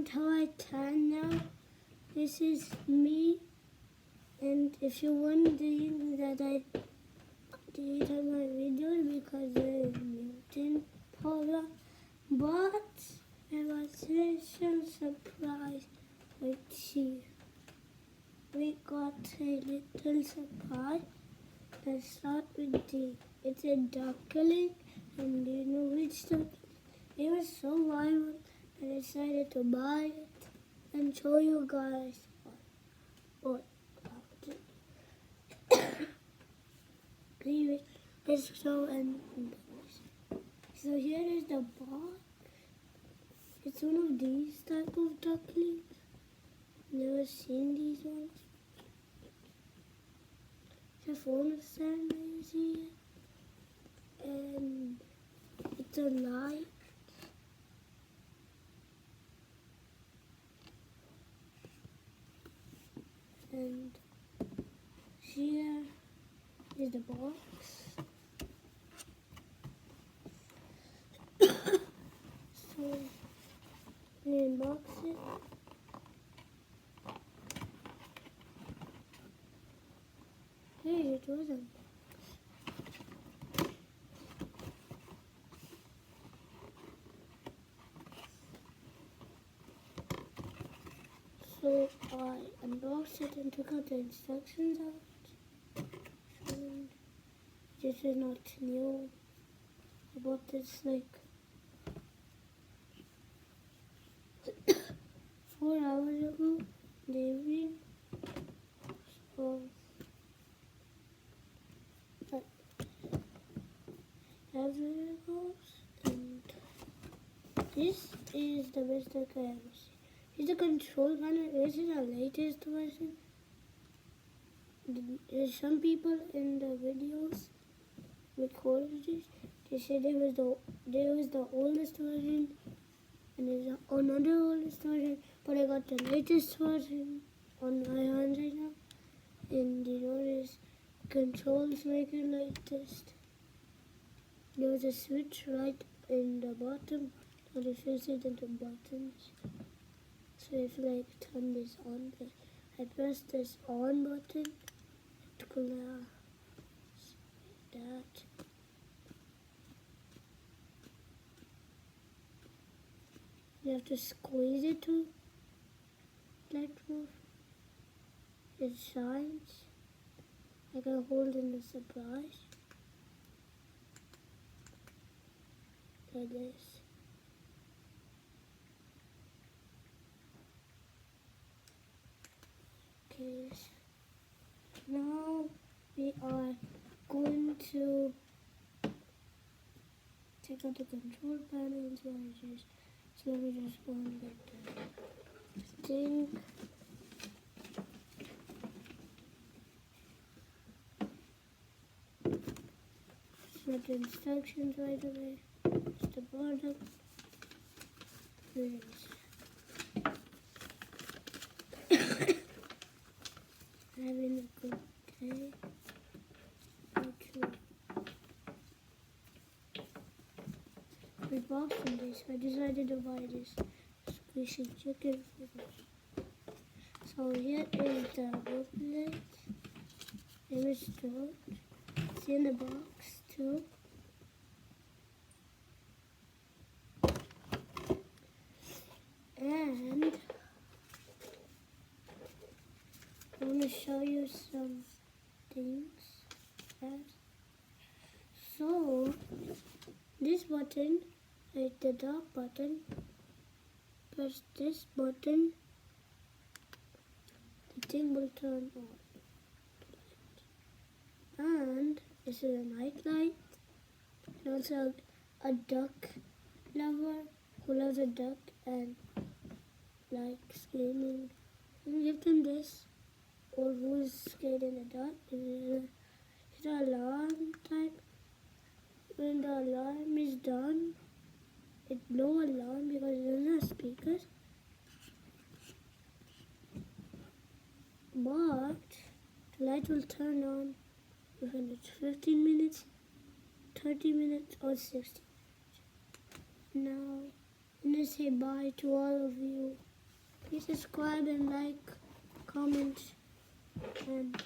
want how I tan now? This is me, and if you wondering that I deleted my videos because of mutant power, but there was a special surprise with you. We got a little surprise. Let's start with D. It's a duckling, and do you know which duckling? It was so viral, I decided to buy it and show you guys what about it. Anyway, let's show and so here is the box. It's one of these type of ducklings. Never seen these ones. It's a phone stand, you see it, and it's a light. And here is the box. So we unbox it. Hey, it wasn't. So I unboxed it and took out the instructions out. And this is not new. I bought this like 4 hours ago in the evening. So that's where it goes. And this is the best duck I ever seen. It's a control panel. This is the latest version. There's some people in the videos recorded this. They said there was the oldest version and there's another oldest version, but I got the latest version on my hands right now. And you notice controls make it like this. There's a switch right in the bottom, and if you see the buttons. So if you like turn this on, I press this on button, it glows like that. You have to squeeze it to let move. It shines. I can hold in the surprise like this. Okay, now we are going to take out the control panel and switches. So let me just go and get the thing. Get the instructions right away. It's the product. Having a good day. We bought from this. I decided to buy this squishy chicken fingers. So here is the booklet. It was stored. It's in the box too. And I want to show you some things. So this button, like the dark button, press this button, the thing will turn on. And this is a night light, and also a duck lover who loves a duck and likes gaming. And give them this, or who's scared in the dark. It's an alarm type. When the alarm is done, it's no alarm because it doesn't have speakers. But the light will turn on within 15 minutes, 30 minutes, or 60 minutes. Now, I'm going to say bye to all of you. Please subscribe and like, comment, and